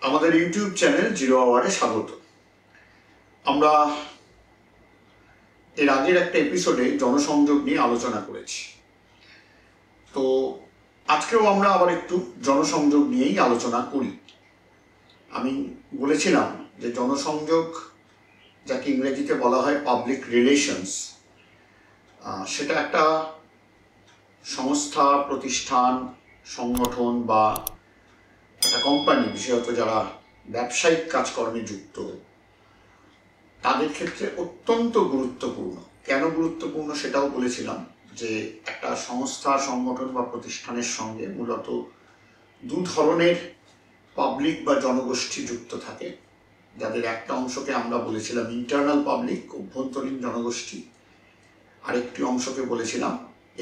আমাদের YouTube channel zero আওয়ারে স্বাগত। আমরা এর আগের একটা এপিসোডে জনসংযোগ নিয়ে আলোচনা করেছি, তো আজকেও আমরা আবার একটু জনসংযোগ নিয়েই আলোচনা করি। আমি বলেছিলাম যে জনসংযোগ, যাকে ইংরেজিতে বলা হয় পাবলিক রিলেশনস, সেটা একটা সংস্থা, প্রতিষ্ঠান, সংগঠন বা একটা কোম্পানি, বিশেষত যারা ব্যবসায়িক কাজকর্মে যুক্ত, তাদের ক্ষেত্রে অত্যন্ত গুরুত্বপূর্ণ। কেন গুরুত্বপূর্ণ সেটাও বলেছিলাম, যে একটা সংস্থা, সংগঠন বা প্রতিষ্ঠানের সঙ্গে মূলত দু ধরনের পাবলিক বা জনগোষ্ঠী যুক্ত থাকে, যাদের একটা অংশকে আমরা বলেছিলাম ইন্টারনাল পাবলিক, অভ্যন্তরীণ জনগোষ্ঠী, আরেকটি অংশকে বলেছিলাম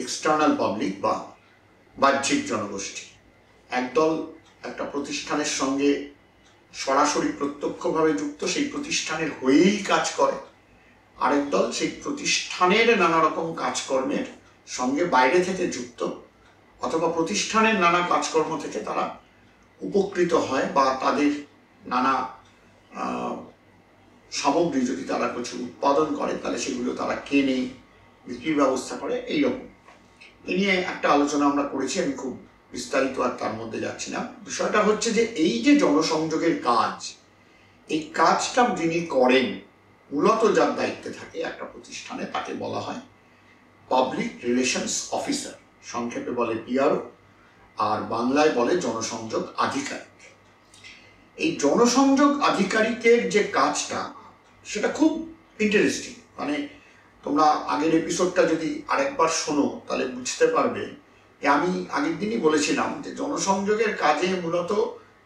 এক্সটার্নাল পাবলিক বা বাহ্যিক জনগোষ্ঠী। একদল একটা প্রতিষ্ঠানের সঙ্গে সরাসরি প্রত্যক্ষভাবে যুক্ত, সেই প্রতিষ্ঠানের হয়েই কাজ করে। আরেক দল সেই প্রতিষ্ঠানের নানা রকম কাজকর্মের সঙ্গে বাইরে থেকে যুক্ত, অথবা প্রতিষ্ঠানের নানা কাজকর্ম থেকে তারা উপকৃত হয়, বা তাদের নানা সামগ্রী যদি তারা কিছু উৎপাদন করে তাহলে সেগুলো তারা কেনে, বিক্রির ব্যবস্থা করে। এইরকম এ নিয়ে একটা আলোচনা আমরা করেছি, আমি খুব বিস্তারিত আর তার মধ্যে যাচ্ছি না। বিষয়টা হচ্ছে যে এই যে জনসংযোগের কাজ, এই কাজটা যিনি করেন, মূলত যার দায়িত্বে থাকে একটা প্রতিষ্ঠানে, তাকে বলা হয় পাবলিক রিলেশনস অফিসার, সংক্ষেপে বলে পিআরও, আর বাংলায় বলে জনসংযোগ আধিকারিক। এই জনসংযোগ আধিকারিকের যে কাজটা, সেটা খুব ইন্টারেস্টিং। মানে তোমরা আগের এপিসোডটা যদি আরেকবার শোনো তাহলে বুঝতে পারবে যে আমি আগের দিনই বলেছিলাম যে জনসংযোগের কাজে মূলত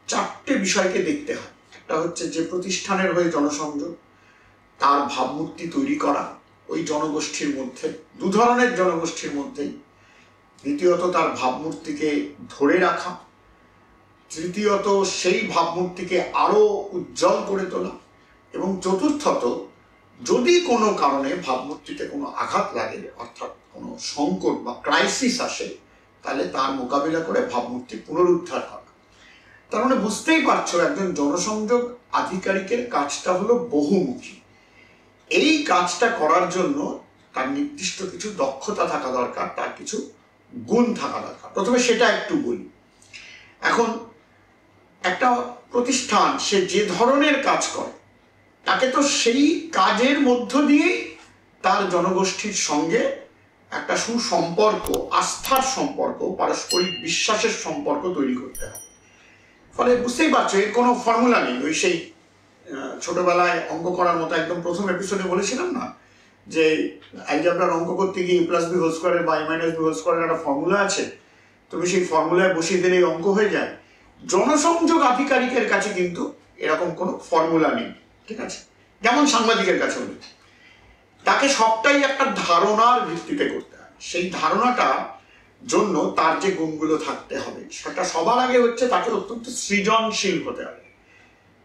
চারটে বিষয়কে দেখতে হয়। একটা হচ্ছে যে প্রতিষ্ঠানের হয়ে জনসংযোগ, তার ভাবমূর্তি তৈরি করা ওই জনগোষ্ঠীর মধ্যে, দু ধরনের জনগোষ্ঠীর মধ্যেই। দ্বিতীয়ত তার ভাবমূর্তিকে ধরে রাখা, তৃতীয়ত সেই ভাবমূর্তিকে আরো উজ্জ্বল করে তোলা, এবং চতুর্থত যদি কোনো কারণে ভাবমূর্তিতে কোনো আঘাত লাগে, অর্থাৎ কোনো সংকট বা ক্রাইসিস আসে, তাহলে তার মোকাবিলা করে ভাবমূর্তি পুনরুদ্ধার করা। তার মানে বুঝতেই পারছো একজন জনসংযোগ আধিকারিকের কাজটা হলো বহুমুখী। এই কাজটা করার জন্য তার নির্দিষ্ট কিছু দক্ষতা থাকা দরকার, তার কিছু গুণ থাকা দরকার। প্রথমে সেটা একটু বলি। এখন একটা প্রতিষ্ঠান সে যে ধরনের কাজ করে, তাকে তো সেই কাজের মধ্য দিয়েই তার জনগোষ্ঠীর সঙ্গে একটা সুসম্পর্ক, আস্থার সম্পর্ক, পারস্পরিক বিশ্বাসের সম্পর্ক তৈরি করতে হবে। ফলে বুঝতেই পারছো এর কোনো ফর্মুলা নেই। ওই সেই ছোটবেলায় অঙ্ক করার মতো, একদম প্রথম এপিসোডে বলেছিলাম না যে অ্যালজেব্রার অঙ্ক করতে গিয়ে a + b² বা a - b² একটা ফর্মুলা আছে, তুমি সেই ফর্মুলায় বসিয়ে দিলে অঙ্ক হয়ে যায়। জনসংযোগ আধিকারিকের কাছে কিন্তু এরকম কোনো ফর্মুলা নেই, ঠিক আছে? যেমন সাংবাদিকের কাছে নেই। তাকে সবটাই একটা ধারণার ভিত্তিতে করতে হয়। সেই ধারণাটা জন্য তার যে গুণগুলো থাকতে হবে, সেটা সবার আগে হচ্ছে তাকে অত্যন্ত সৃজনশীল হতে হবে।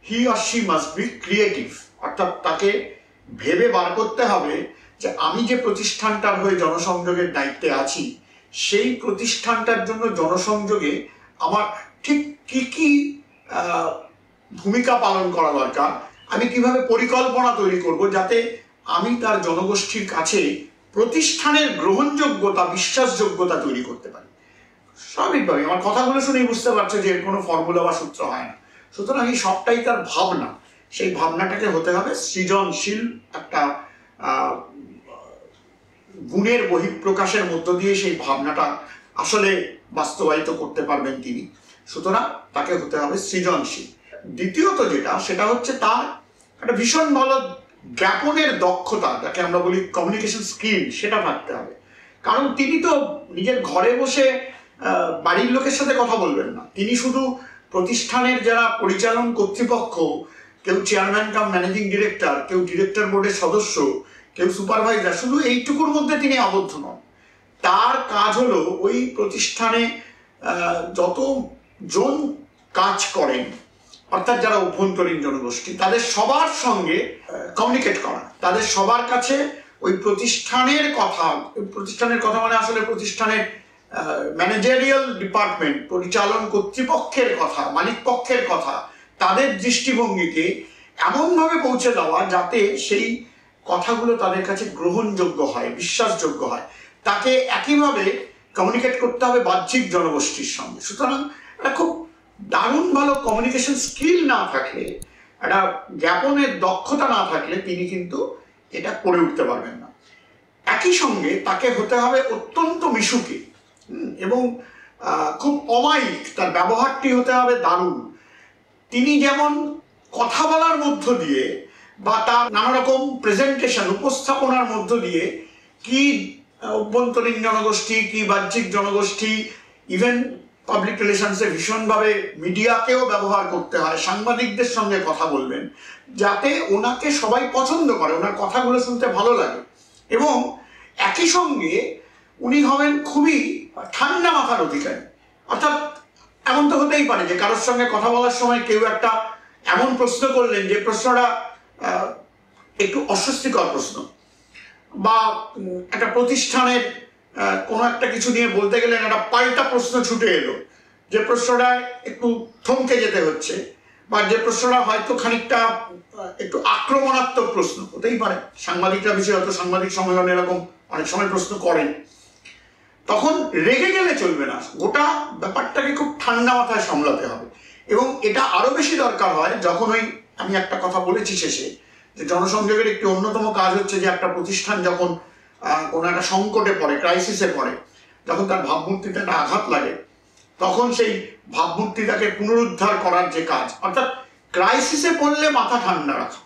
He or she must be creative, অর্থাৎ তাকে ভেবে বার করতে হবে যে আমি যে প্রতিষ্ঠানটার হয়ে জনসংযোগের দায়িত্বে আছি, সেই প্রতিষ্ঠানটার জন্য জনসংযোগে আমার ঠিক কি কি ভূমিকা পালন করা দরকার, আমি কিভাবে পরিকল্পনা তৈরি করব যাতে আমি তার জনগোষ্ঠীর কাছে প্রতিষ্ঠানের গ্রহণযোগ্যতা, বিশ্বাসযোগ্যতা তৈরি করতে পারি। স্বাভাবিকভাবে আমার কথাগুলো শুনেই বুঝতে পারছো যে এর কোনো ফর্মুলা বা সূত্র হয় না। সুতরাং এই সবটাই তার ভাবনা। সেই ভাবনাটাকে হতে হবে সৃজনশীল, একটা গুণের বহিঃপ্রকাশের মধ্য দিয়ে সেই ভাবনাটা আসলে বাস্তবায়িত করতে পারবেন তিনি। সুতরাং তাকে হতে হবে সৃজনশীল। দ্বিতীয়ত যেটা, সেটা হচ্ছে তার একটা ভীষণ ভালো জ্ঞাপনের দক্ষতা, যাকে আমরা বলি কমিউনিকেশন স্কিল, সেটা থাকতে হবে। কারণ তিনি তো নিজের ঘরে বসে বাড়ির লোকের সাথে কথা বলবেন না। তিনি শুধু প্রতিষ্ঠানের যারা পরিচালন কর্তৃপক্ষ, কেউ চেয়ারম্যান কাম ম্যানেজিং ডিরেক্টর, কেউ ডিরেক্টর বোর্ডের সদস্য, কেউ সুপারভাইজার, শুধু এইটুকুর মধ্যে তিনি আবদ্ধ নন। তার কাজ হলো ওই প্রতিষ্ঠানে যতজন কাজ করেন, অর্থাৎ যারা অভ্যন্তরীণ জনগোষ্ঠী, তাদের সবার সঙ্গে কমিউনিকেট করা, তাদের সবার কাছে ওই প্রতিষ্ঠানের কথা মানে আসলে প্রতিষ্ঠানের ম্যানেজারিয়াল ডিপার্টমেন্ট, পরিচালন কর্তৃপক্ষের কথা, মালিক পক্ষের কথা তাদের দৃষ্টিভঙ্গিকে এমনভাবে পৌঁছে দেওয়া যাতে সেই কথাগুলো তাদের কাছে গ্রহণযোগ্য হয়, বিশ্বাসযোগ্য হয়। তাকে একইভাবে কমিউনিকেট করতে হবে বাহ্যিক জনগোষ্ঠীর সঙ্গে। সুতরাং এটা খুব দারুণ ভালো কমিউনিকেশন স্কিল না থাকলে, একটা জ্ঞাপনের দক্ষতা না থাকলে তিনি কিন্তু এটা করে উঠতে পারবেন না। একই সঙ্গে তাকে হতে হবে অত্যন্ত মিশুকে এবং খুব অমায়িক, তার ব্যবহারটি হতে হবে দারুণ। তিনি যেমন কথা বলার মধ্য দিয়ে বা তার নানা রকম প্রেজেন্টেশন, উপস্থাপনার মধ্য দিয়ে কি অভ্যন্তরীণ জনগোষ্ঠী, কি বাহ্যিক জনগোষ্ঠী, ইভেন পাবলিক রিলেশনসে ভীষণভাবে মিডিয়াকেও ব্যবহার করতে হয়, সাংবাদিকদের সঙ্গে কথা বলবেন যাতে ওনাকে সবাই পছন্দ করে, ওনার কথাগুলো শুনতে ভালো লাগে। এবং একই সঙ্গে উনি হবেন খুবই ঠান্ডা মাথার অধিকারী। অর্থাৎ এমন তো হতেই পারে যে কারোর সঙ্গে কথা বলার সময় কেউ একটা এমন প্রশ্ন করলেন যে প্রশ্নটা একটু অস্বস্তিকর প্রশ্ন, বা একটা প্রতিষ্ঠানের কোনো একটা কিছু নিয়ে বলতে গেলেন একটা পাল্টা প্রশ্ন ছুটে এলো, যে প্রশ্নটা একটু থমকে যেতে হচ্ছে, বা যে প্রশ্নটা হয়তো খানিকটা একটু আক্রমণাত্মক প্রশ্ন হতেই পারে। সাংবাদিকরা বিশেষত সাংবাদিক সম্মেলনে এরকম অনেক সময় প্রশ্ন করেন, তখন রেগে গেলে চলবে না, গোটা ব্যাপারটাকে খুব ঠান্ডা মাথায় সামলাতে হবে। এবং এটা আরো বেশি দরকার হয় যখন আমি একটা কথা বলেছি শেষে, যে জনসংযোগের একটি অন্যতম কাজ হচ্ছে যে একটা প্রতিষ্ঠান যখন কোনো একটা সংকটে পড়ে, ক্রাইসিসে পড়ে, যখন তার ভাবমূর্তিতে একটা আঘাত লাগে, তখন সেই ভাবমূর্তিটাকে পুনরুদ্ধার করার যে কাজ, অর্থাৎ ক্রাইসিসে পড়লে মাথা ঠান্ডা রাখা।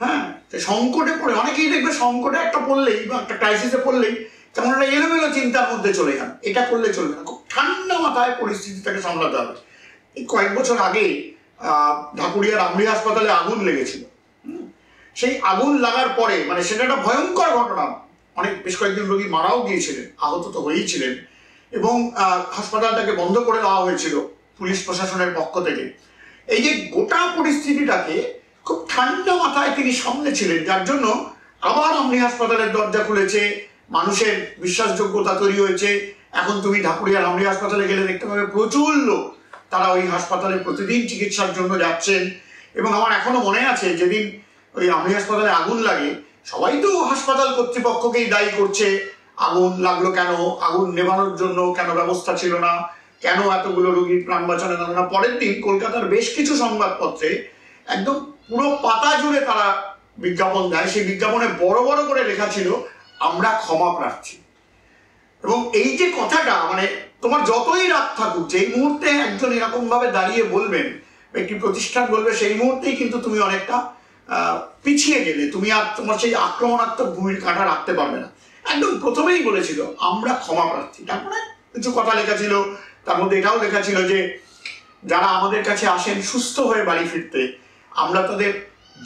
হ্যাঁ, সংকটে পড়ে অনেকেই দেখবে সংকটে একটা পড়লেই বা একটা ক্রাইসিসে পড়লেই যেমন একটা এলোমেলো চিন্তার মধ্যে চলে যান, এটা করলে চলবে না, খুব ঠান্ডা মাথায় পরিস্থিতিটাকে সামলাতে হবে। এই কয়েক বছর আগে ঢাকুরিয়ার আমরি হাসপাতালে আগুন লেগেছিল। সেই আগুন লাগার পরে মানে সেটা একটা ভয়ঙ্কর ঘটনা, বেশ কয়েকজন রোগী মারাও গিয়েছিলেন, আহত তো হয়েইছিলেন, এবং হাসপাতালটাকে বন্ধ করে দেওয়া হয়েছিল পুলিশ প্রশাসনের পক্ষ থেকে। এই যে গোটা পরিস্থিতিটাকে খুব ঠান্ডা মাথায় তিনি সামলেছিলেন, যার জন্য আবার আমরি হাসপাতালের দরজা খুলেছে, মানুষের বিশ্বাসযোগ্যতা তৈরি হয়েছে। এখন তুমি ঢাকুরিয়ার আমরি হাসপাতালে গেলে দেখতে পাবে প্রচুর লোক তারা ওই হাসপাতালে প্রতিদিন চিকিৎসার জন্য যাচ্ছেন। এবং আমার এখনো মনে আছে যেদিন ওই আমরি হাসপাতালে আগুন লাগে, সবাই তো হাসপাতাল কর্তৃপক্ষকেই দায়ী করছে, আগুন লাগলো কেন, আগুন নেভানোর জন্য কেন ব্যবস্থা ছিল না, কেন এতগুলো রোগীর প্রাণ বাঁচানো গেল না। পরের দিন কলকাতার বেশ কিছু সংবাদপত্রে একদম পুরো পাতা জুড়ে তারা বিজ্ঞাপন দেয়, সেই বিজ্ঞাপনে বড় বড় করে লেখা ছিল আমরা ক্ষমা প্রার্থী। এবং এই যে কথাটা, মানে তোমার যতই রাগ থাকুক, যেই মুহূর্তে একজন এরকম ভাবে দাঁড়িয়ে বলবেন, একটি প্রতিষ্ঠান বলবে, সেই মুহূর্তেই কিন্তু তুমি অনেকটা পিছিয়ে গেলে, তুমি আর তোমার সেই আক্রমণাত্মক ভূমির কাঁটা রাখতে পারবে না। একদম প্রথমেই বলেছিল আমরা ক্ষমা প্রার্থী। তারপরে কিছু কথা লেখা ছিল, তার মধ্যে এটাও লেখা ছিল যে যারা আমাদের কাছে আসেন সুস্থ হয়ে বাড়ি ফিরতে, আমরা তাদের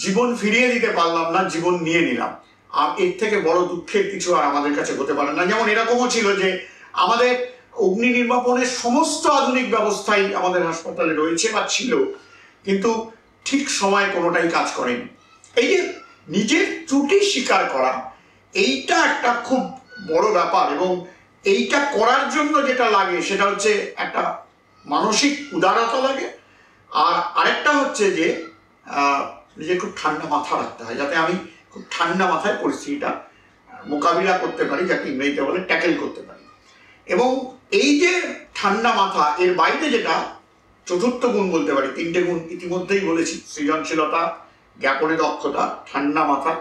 জীবন ফিরিয়ে দিতে পারলাম না, জীবন নিয়ে নিলাম। আর এর থেকে বড় দুঃখের কিছু আর আমাদের কাছে হতে পারে না। যেমন এরকমও ছিল যে আমাদের অগ্নি নির্বাপনের সমস্ত আধুনিক ব্যবস্থাই আমাদের হাসপাতালে রয়েছে বা ছিল, কিন্তু ঠিক সময় কোনোটাই কাজ করেনি। এই যে নিজের ত্রুটি স্বীকার করা, এইটা একটা খুব বড় ব্যাপার। এবং এইটা করার জন্য যেটা লাগে সেটা হচ্ছে একটা মানসিক উদারতা লাগে, আর আরেকটা হচ্ছে যে নিজে খুব ঠান্ডা মাথা রাখতে হয়, যাতে আমি খুব ঠান্ডা মাথায় পরিস্থিতিটা মোকাবিলা করতে পারি, যাকে ইংরেজিতে বলে ট্যাকেল করতে পারি। এবং এই যে ঠান্ডা মাথা, এর বাইরে যেটা চতুর্থ গুণ বলতে পারি, তিনটে গুণ ইতিমধ্যেই বলেছি, সৃজনশীলতা, জ্ঞাপনে দক্ষতা, ঠান্ডা মাথা।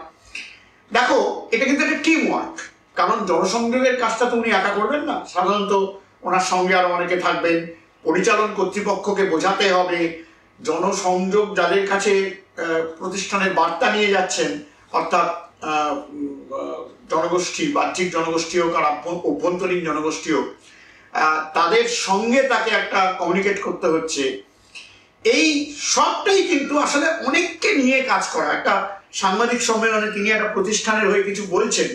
দেখো, এটা কিন্তু একটা টিম ওয়ার্ক, কারণ জনসংযোগের কাজটা তো উনি একা করবেন না, সাধারণত ওনার সঙ্গে আরো অনেকে থাকবেন। পরিচালন কর্তৃপক্ষকে বোঝাতে হবে, জনসংযোগ যাদের কাছে প্রতিষ্ঠানের বার্তা নিয়ে যাচ্ছেন, অর্থাৎ জনগোষ্ঠী, বাহ্যিক জনগোষ্ঠী হোক আর অভ্যন্তরীণ জনগোষ্ঠী হোক, তাদের সঙ্গে তাকে একটা কমিউনিকেট করতে হচ্ছে। এই সবটাই কিন্তু আসলে অনেককে নিয়ে কাজ করা। একটা সাংবাদিক সম্মেলনে তিনি একটা প্রতিষ্ঠানের হয়ে কিছু বলছেন,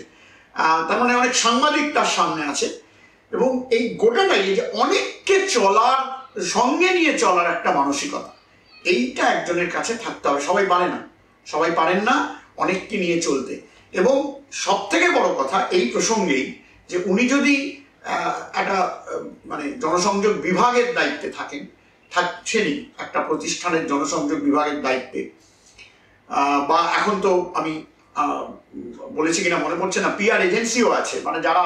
তার মানে অনেক সাংবাদিক তার সামনে আছে, এবং এই গোটাটাই যে অনেককে চলার, সঙ্গে নিয়ে চলার একটা মানসিকতা, এইটা একজনের কাছে থাকতে হবে। সবাই পারেন না অনেককে নিয়ে চলতে। এবং সব থেকে বড় কথা এই প্রসঙ্গেই, যে উনি যদি একটা মানে জনসংযোগ বিভাগের দায়িত্বে থাকেন, থাকছেনই একটা প্রতিষ্ঠানের জনসংযোগ বিভাগের দায়িত্বে, বা এখন তো আমি বলেছি কিনা মনে পড়ছে না, পিআর এজেন্সিও আছে, মানে যারা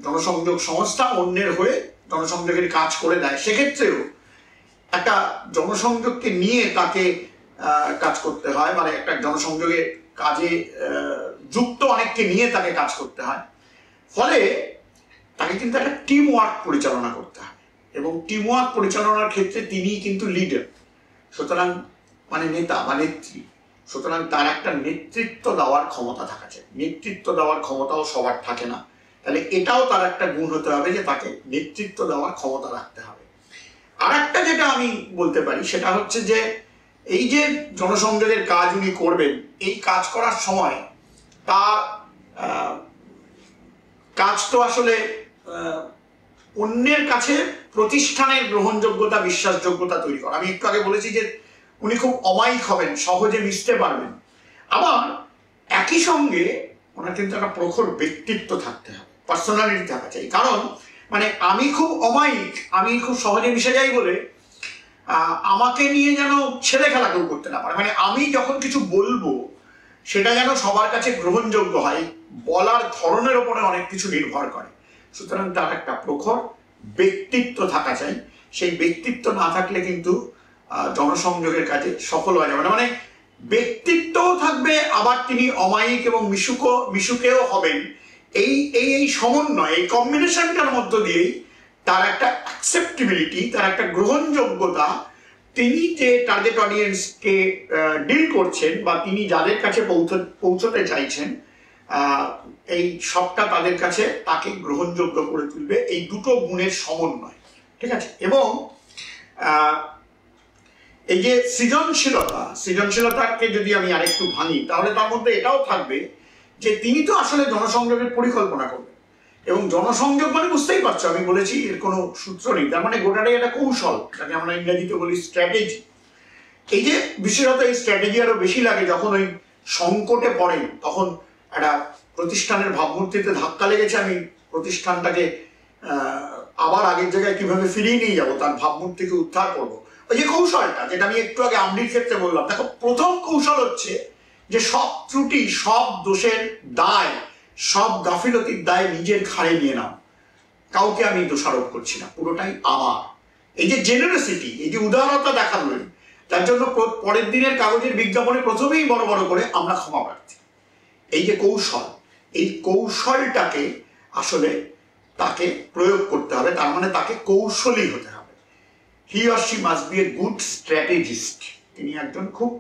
জনসংযোগ সংস্থা অন্যের হয়ে জনসংযোগের কাজ করে দেয়, সেক্ষেত্রেও একটা জনসংযোগকে নিয়ে তাকে কাজ করতে হয়, মানে একটা জনসংযোগের কাজে যুক্ত অনেককে নিয়ে তাকে কাজ করতে হয়। ফলে তাকে কিন্তু একটা টিম ওয়ার্ক পরিচালনা করতে হয়, এবং টিম ওয়ার্ক পরিচালনার ক্ষেত্রে তিনি কিন্তু লিডার, সুতরাং মানে নেতা বা নেত্রী, সুতরাং তার একটা নেতৃত্ব দেওয়ার ক্ষমতা থাকা চাই। নেতৃত্ব দেওয়ার ক্ষমতাও সবার থাকে না, তাহলে এটাও তার একটা গুণ হতে হবে যে তাকে নেতৃত্ব দেওয়ার ক্ষমতা রাখতে হবে। আর একটা যেটা আমি বলতে পারি সেটা হচ্ছে যে এই যে জনসংযোগের কাজ উনি করবেন, এই কাজ করার সময় তার কাজ তো আসলে অন্যের কাছে প্রতিষ্ঠানের গ্রহণযোগ্যতা, বিশ্বাসযোগ্যতা তৈরি করা। আমি একটু আগে বলেছি যে উনি খুব অমায়িক হবেন, সহজে মিশতে পারবেন, আবার একই সঙ্গে ওনার কিন্তু একটা প্রখর ব্যক্তিত্ব থাকতে হবে, পার্সোনালিটি থাকা চাই। কারণ মানে আমি খুব অমায়িক, আমি খুব সহজে মিশে যাই বলে আমাকে নিয়ে যেন ছেলে খেলা কেউ করতে না পারে, মানে আমি যখন কিছু বলবো সেটা যেন সবার কাছে গ্রহণযোগ্য হয়, বলার ধরনের ওপরে অনেক কিছু নির্ভর করে। সুতরাং তার একটা প্রখর ব্যক্তিত্ব থাকা চাই। সেই ব্যক্তিত্ব না থাকলে কিন্তু জনসংযোগের কাজে সফল হয়ে যাবে না। মানে ব্যক্তিত্বও থাকবে, আবার তিনি অমায়িক এবং মিশুকেও হবেন। এই সমন্বয়, এই কম্বিনেশনটার মধ্য দিয়েই তার একটা অ্যাকসেপ্টেবিলিটি, তার একটা গ্রহণযোগ্যতা, তিনি যে টার্গেট অডিয়েন্সকে ডিল করছেন বা তিনি যাদের কাছে পৌঁছতে চাইছেন, এই সবটা তাদের কাছে তাকে গ্রহণযোগ্য করে তুলবে। এই দুটো গুণের সমন্বয়, ঠিক আছে। এবং এই যে সৃজনশীলতাকে যদি আমি আরেকটু ভাঙি, তাহলে তার মধ্যে এটাও থাকবে যে তিনি তো আসলে জনসংযোগের পরিকল্পনা করবেন, এবং জনসংযোগ মানে বুঝতেই পারছো, আমি বলেছি এর কোনো সূত্র নেই, তার মানে গোটাটাই একটা কৌশল, যাকে আমরা ইংরেজিতে বলি স্ট্র্যাটেজি। এই যে বিশেষত এই স্ট্র্যাটেজি আরো বেশি লাগে যখন ওই সংকটে পড়েন, তখন একটা প্রতিষ্ঠানের ভাবমূর্তিতে ধাক্কা লেগেছে, আমি প্রতিষ্ঠানটাকে আবার আগের জায়গায় কিভাবে ফিরিয়ে নিয়ে যাবো, তার ভাবমূর্তিকে উদ্ধার করবো, ওই যে কৌশলটা যেটা আমি একটু আগে আমডির ক্ষেত্রে বললাম। দেখো, প্রথম কৌশল হচ্ছে যে সব ত্রুটি, সব দোষের দায়, সব গাফিলতির দায় নিজের ঘাড়ে নিয়ে নাও, কাউকে আমি দোষারোপ করছি না, পুরোটাই আমার। এই যে জেনারেসিটি, এই যে উদারতা দেখালেন, তার জন্য পরের দিনের কাগজের বিজ্ঞাপনে প্রথমেই বড় বড় করে আমরা ক্ষমা প্রার্থী। এই যে কৌশল, এই কৌশলটাকে আসলে তাকে প্রয়োগ করতে হবে, তার মানে তাকে কৌশলী হতে হবে। He or she must B a good strategist. তিনি একজন খুব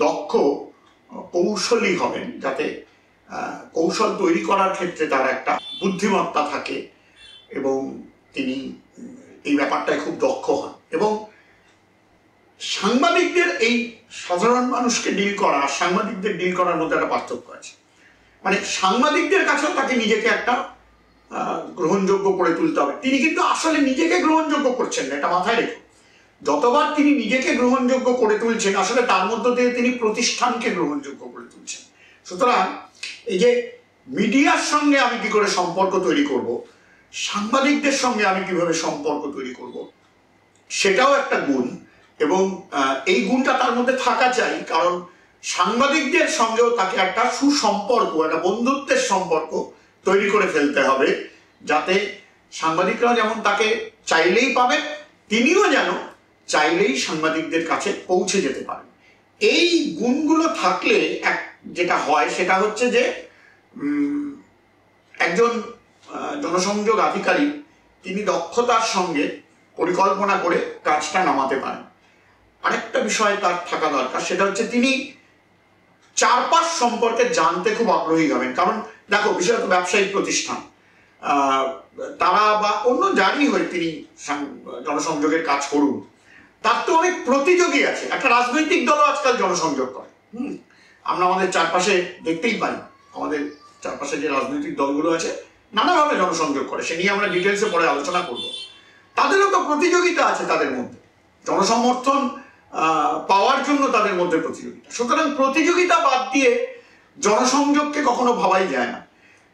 দক্ষ কৌশলী হবেন, যাতে কৌশল তৈরি করার ক্ষেত্রে তার একটা বুদ্ধিমত্তা থাকে, এবং তিনি এই ব্যাপারটায় খুব দক্ষ হন। এবং সাংবাদিকদের, এই সাধারণ মানুষকে ডিল করা, সাংবাদিকদের ডিল করার মধ্যে একটা পার্থক্য আছে। মানে সাংবাদিকদের কাছেও তাকে নিজেকে একটা গ্রহণযোগ্য করে তুলতে হবে। তিনি কিন্তু আসলে নিজেকে গ্রহণযোগ্য করছেন না, এটা মাথায় রেখো। যতবার তিনি নিজেকে গ্রহণযোগ্য করে তুলছেন, আসলে তার মধ্য দিয়ে তিনি প্রতিষ্ঠানকে গ্রহণযোগ্য করে তুলছেন। সুতরাং এই যে মিডিয়ার সঙ্গে আমি কি করে সম্পর্ক তৈরি করব, সাংবাদিকদের সঙ্গে আমি কিভাবে সম্পর্ক তৈরি করব, সেটাও একটা গুণ। এবং এই গুণটা তার মধ্যে থাকা চাই, কারণ সাংবাদিকদের সঙ্গেও তাকে একটা সুসম্পর্ক, একটা বন্ধুত্বের সম্পর্ক তৈরি করে ফেলতে হবে, যাতে সাংবাদিকরাও যেমন তাকে চাইলেই পাবেন, তিনিও যেন চাইলেই সাংবাদিকদের কাছে পৌঁছে যেতে পারেন। এই গুণগুলো থাকলে যেটা হয় সেটা হচ্ছে যে একজন জনসংযোগ আধিকারিক তিনি দক্ষতার সঙ্গে পরিকল্পনা করে কাজটা নামাতে পারেন। আরেকটা বিষয় তার থাকা দরকার, সেটা হচ্ছে তিনি চারপাশ সম্পর্কে জানতে খুব আগ্রহী হবেন। কারণ দেখো, বিশেষত ব্যবসায়িক প্রতিষ্ঠান, তারা বা অন্য যারই হয়ে তিনি জনসংযোগের কাজ করুন, তার তো অনেক প্রতিযোগী আছে। একটা রাজনৈতিক দলও আজকাল জনসংযোগ করে। আমরা আমাদের চারপাশে দেখতেই পাই, আমাদের চারপাশে যে রাজনৈতিক দলগুলো আছে নানাভাবে জনসংযোগ করে, সে নিয়ে আমরা ডিটেলসে পরে আলোচনা করব। তাদেরও তো প্রতিযোগিতা আছে তাদের মধ্যে, জনসমর্থন পাওয়ার জন্য তাদের মধ্যে প্রতিযোগিতা। সুতরাং প্রতিযোগিতা বাদ দিয়ে জনসংযোগকে কখনো ভাবাই যায় না।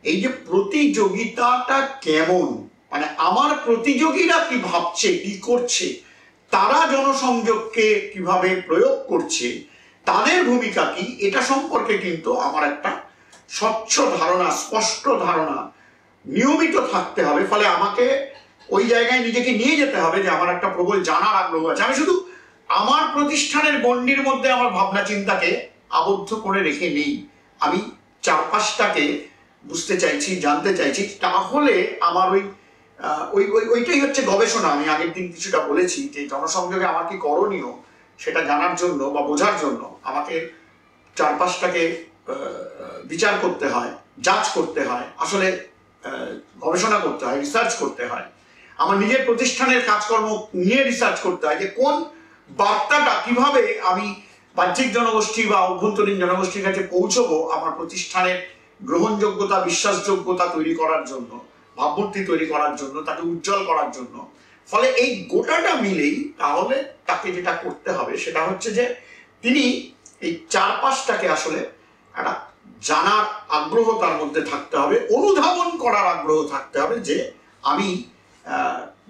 এই যে প্রতিযোগিতাটা কেমন, মানে আমার প্রতিযোগীরা কি ভাবছে, কি করছে, তারা জনসংযোগকে কিভাবে প্রয়োগ করছে, তাদের ভূমিকা কি, এটা সম্পর্কে কিন্তু আমার একটা স্বচ্ছ ধারণা, স্পষ্ট ধারণা নিয়মিত থাকতে হবে। ফলে আমাকে ওই জায়গায় নিজেকে নিয়ে যেতে হবে যে আমার একটা প্রবল জানার আগ্রহ আছে। আমি শুধু আমার প্রতিষ্ঠানের গণ্ডির মধ্যে আমার ভাবনা চিন্তাকে আবদ্ধ করে রেখে নেই, আমি চারপাশটাকে বুঝতে চাইছি, জানতে চাইছি। তাহলে আমার ওইটাই হচ্ছে গবেষণা। আমি আগের দিন কিছুটা বলেছি যে জনসংযোগে আমার কি করণীয় সেটা জানার জন্য বা বোঝার জন্য আমাকে চারপাশটাকে বিচার করতে হয়, জাজ করতে হয়, আসলে গবেষণা করতে হয়, রিসার্চ করতে হয়। আমার নিজের প্রতিষ্ঠানের কাজকর্ম নিয়ে রিসার্চ করতে হয় যে কোন বার্তাটা কিভাবে আমি বাহ্যিক জনগোষ্ঠী বা অভ্যন্তরীণ জনগোষ্ঠীর কাছে পৌঁছবো আমার প্রতিষ্ঠানের গ্রহণযোগ্যতা, বিশ্বাসযোগ্যতা তৈরি করার জন্য, ভাবমূর্তি তৈরি করার জন্য, তাকে উজ্জ্বল করার জন্য। ফলে এই গোটাটা মিলেই তাহলে তাকে যেটা করতে হবে সেটা হচ্ছে যে তিনি এই চারপাশটাকে আসলে একটা জানার আগ্রহ তার মধ্যে থাকতে হবে, অনুধাবন করার আগ্রহ থাকতে হবে যে আমি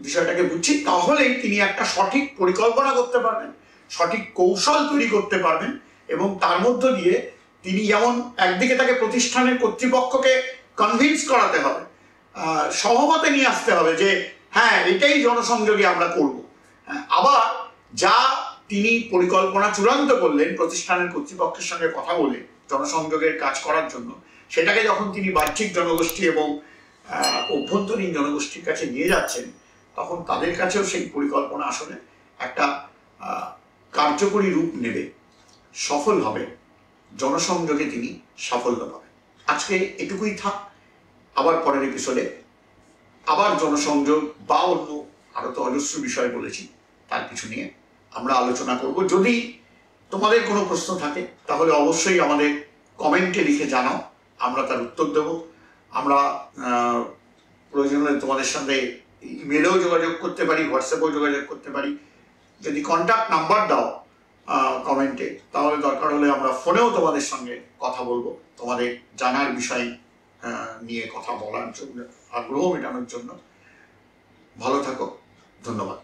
বিষয়টাকে বুঝছি। তাহলেই তিনি একটা সঠিক পরিকল্পনা করতে পারবেন, সঠিক কৌশল তৈরি করতে পারবেন, এবং তার মধ্য দিয়ে তিনি যেমন একদিকে তাকে প্রতিষ্ঠানের কর্তৃপক্ষকে কনভিন্স করাতে হবে, সহমতে নিয়ে আসতে হবে যে হ্যাঁ এটাই জনসংযোগে আমরা করব। আবার যা তিনি পরিকল্পনা চূড়ান্ত করলেন প্রতিষ্ঠানের কর্তৃপক্ষের সঙ্গে কথা বলে জনসংযোগের কাজ করার জন্য, সেটাকে যখন তিনি বাহ্যিক জনগোষ্ঠী এবং অভ্যন্তরীণ জনগোষ্ঠীর কাছে নিয়ে যাচ্ছেন, তখন তাদের কাছেও সেই পরিকল্পনা আসলে একটা কার্যকরী রূপ নেবে, সফল হবে, জনসংযোগে তিনি সাফল্য পাবেন। আজকে এটুকুই থাক। আবার পরের এপিসোডে আবার জনসংযোগ বা অন্য আরো তো অজস্র বিষয় বলেছি, তার কিছু নিয়ে আমরা আলোচনা করব। যদি তোমাদের কোনো প্রশ্ন থাকে তাহলে অবশ্যই আমাদের কমেন্টে লিখে জানাও, আমরা তার উত্তর দেব। আমরা প্রয়োজন হলে তোমাদের সঙ্গে ইমেলেও যোগাযোগ করতে পারি, হোয়াটসঅ্যাপেও যোগাযোগ করতে পারি। যদি কন্ট্যাক্ট নাম্বার দাও কমেন্টে, তাহলে দরকার হলে আমরা ফোনেও তোমাদের সঙ্গে কথা বলবো, তোমাদের জানার বিষয় নিয়ে কথা বলার জন্য, আগ্রহ মেটানোর জন্য। ভালো থাকো, ধন্যবাদ।